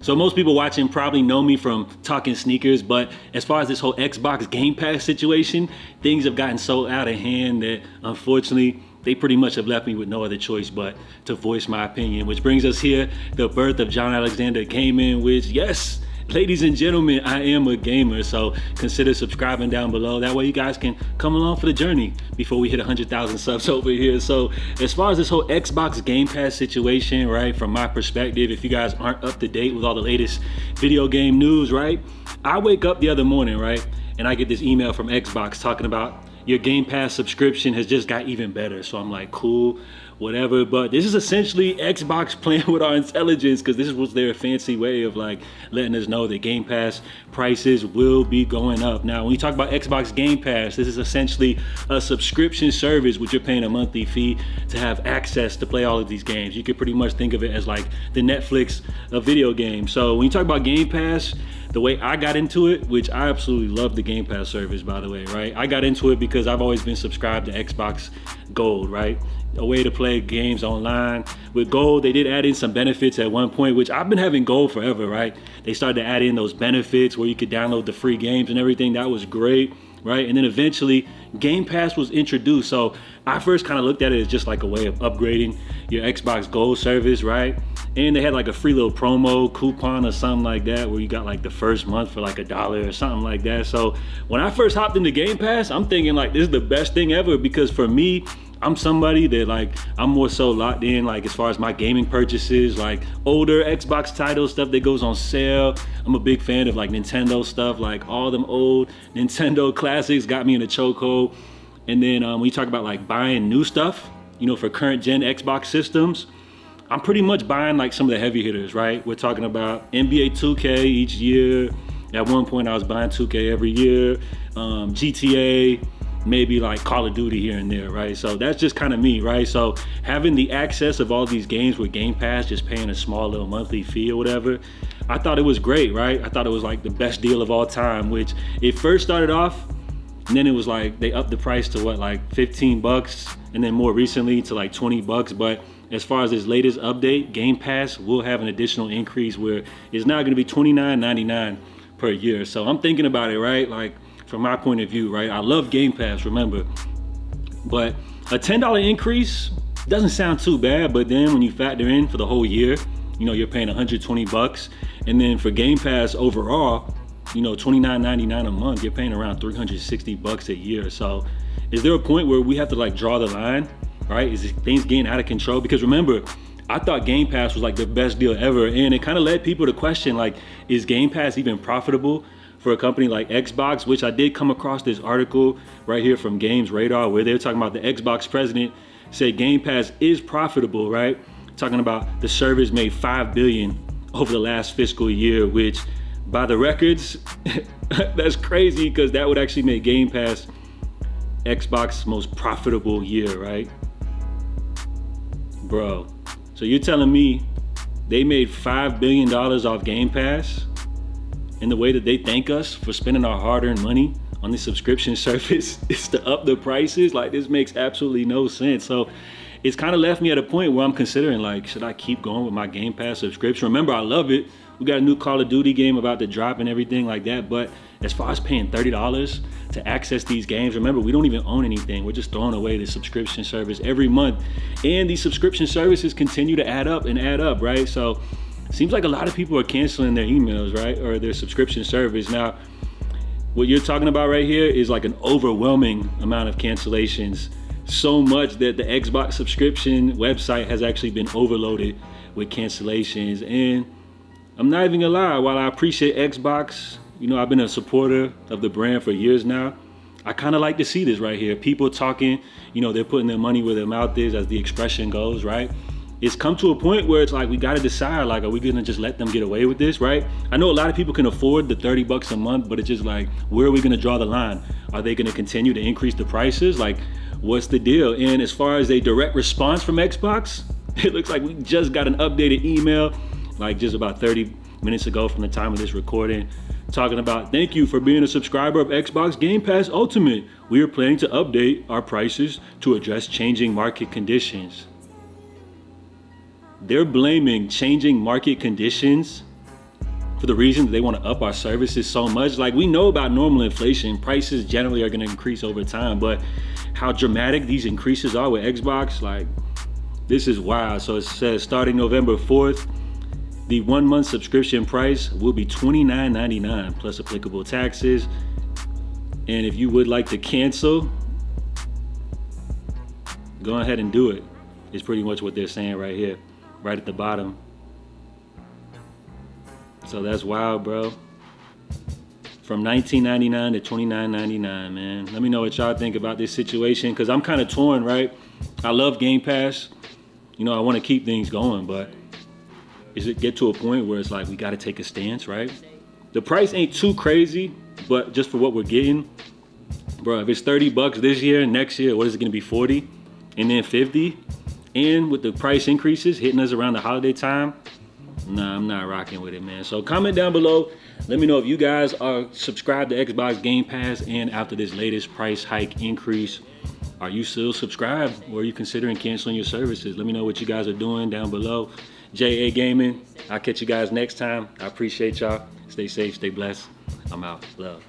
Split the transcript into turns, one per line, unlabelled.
So most people watching probably know me from talking sneakers, but as far as this whole Xbox Game Pass situation, things have gotten so out of hand that unfortunately they pretty much have left me with no other choice but to voice my opinion, which brings us here, the birth of John Alexander Gaming, which yes, ladies and gentlemen, I am a gamer, so consider subscribing down below. That way you guys can come along for the journey before we hit 100,000 subs over here. So as far as this whole Xbox Game Pass situation, right, from my perspective, if you guys aren't up to date with all the latest video game news, right, I wake up the other morning, right, and I get this email from Xbox talking about your Game Pass subscription has just got even better. So I'm like, cool, whatever. But this is essentially Xbox playing with our intelligence, because this was their fancy way of like letting us know that Game Pass prices will be going up. Now, when you talk about Xbox Game Pass, this is essentially a subscription service which you're paying a monthly fee to have access to play all of these games. You could pretty much think of it as like the Netflix of video games. So when you talk about Game Pass, the way I got into it, which I absolutely love the Game Pass service, by the way, right? I got into it because I've always been subscribed to Xbox Gold, right? A way to play games online. With Gold, they did add in some benefits at one point, which I've been having Gold forever, right? They started to add in those benefits where you could download the free games and everything. That was great, right? And then eventually Game Pass was introduced. So I first kind of looked at it as just like a way of upgrading your Xbox Gold service, right? And they had like a free little promo coupon or something like that where you got like the first month for like $1 or something like that. So when I first hopped into Game Pass, I'm thinking like this is the best thing ever, because for me, I'm somebody that like, I'm more so locked in like as far as my gaming purchases, like older Xbox titles, stuff that goes on sale. I'm a big fan of like Nintendo stuff, like all them old Nintendo classics got me in a chokehold. And then when you talk about like buying new stuff, you know, for current gen Xbox systems, I'm pretty much buying like some of the heavy hitters, right? We're talking about NBA 2K each year. At one point I was buying 2K every year, GTA, maybe like Call of Duty here and there, right? So that's just kind of me, right? So having the access of all these games with Game Pass, just paying a small little monthly fee or whatever, I thought it was great, right? I thought it was like the best deal of all time, which it first started off, and then it was like they upped the price to what, like 15 bucks, and then more recently to like 20 bucks. But as far as this latest update, Game Pass will have an additional increase where it's now going to be $29.99 per year. So I'm thinking about it, right? Like from my point of view, right? I love Game Pass, remember, but a $10 increase doesn't sound too bad. But then when you factor in for the whole year, you know, you're paying 120 bucks. And then for Game Pass overall, you know, $29.99 a month, you're paying around 360 bucks a year. So is there a point where we have to like draw the line? Right? Is things getting out of control? Because remember, I thought Game Pass was like the best deal ever. And it kind of led people to question, like, is Game Pass even profitable for a company like Xbox? Which I did come across this article right here from Games Radar, where they're talking about the Xbox president said Game Pass is profitable, right? Talking about the service made $5 billion over the last fiscal year, which by the records, that's crazy, because that would actually make Game Pass Xbox's most profitable year, right? Bro, so you're telling me they made $5 billion off Game Pass, and the way that they thank us for spending our hard-earned money on this subscription service is to up the prices? Like, this makes absolutely no sense. So it's kind of left me at a point where I'm considering, like, should I keep going with my Game Pass subscription? Remember, I love it. We got a new Call of Duty game about to drop and everything like that. But as far as paying $30 to access these games, remember, we don't even own anything. We're just throwing away the subscription service every month. And these subscription services continue to add up and add up, right? So it seems like a lot of people are canceling their emails, right? Or their subscription service. Now, what you're talking about right here is like an overwhelming amount of cancellations. So much that the Xbox subscription website has actually been overloaded with cancellations. And I'm not even gonna lie, while I appreciate Xbox, you know, I've been a supporter of the brand for years now, I kind of like to see this right here. People talking, you know, they're putting their money where their mouth is, as the expression goes, right? It's come to a point where it's like, we gotta decide, like, are we gonna just let them get away with this, right? I know a lot of people can afford the 30 bucks a month, but it's just like, where are we gonna draw the line? Are they gonna continue to increase the prices? Like, what's the deal? And as far as a direct response from Xbox, it looks like we just got an updated email, like just about 30 minutes ago from the time of this recording, talking about, thank you for being a subscriber of Xbox Game Pass Ultimate. We are planning to update our prices to address changing market conditions. They're blaming changing market conditions for the reason that they want to up our services so much. Like, we know about normal inflation, prices generally are going to increase over time, but how dramatic these increases are with Xbox, like, this is wild. So it says starting November 4th, the 1 month subscription price will be $29.99 plus applicable taxes. And if you would like to cancel, go ahead and do it. It's pretty much what they're saying right here, right at the bottom. So that's wild, bro. From $19.99 to $29.99, man. Let me know what y'all think about this situation, because I'm kind of torn, right? I love Game Pass. You know, I want to keep things going, but is it get to a point where it's like we got to take a stance, right? The price ain't too crazy, but just for what we're getting, bro, if it's $30 this year, next year, what is it going to be, 40? And then 50? And with the price increases hitting us around the holiday time, nah, I'm not rocking with it, man. So comment down below. Let me know if you guys are subscribed to Xbox Game Pass, and after this latest price hike increase, are you still subscribed, or are you considering canceling your services? Let me know what you guys are doing down below. JA Gaming, I'll catch you guys next time. I appreciate y'all. Stay safe, stay blessed. I'm out. Love.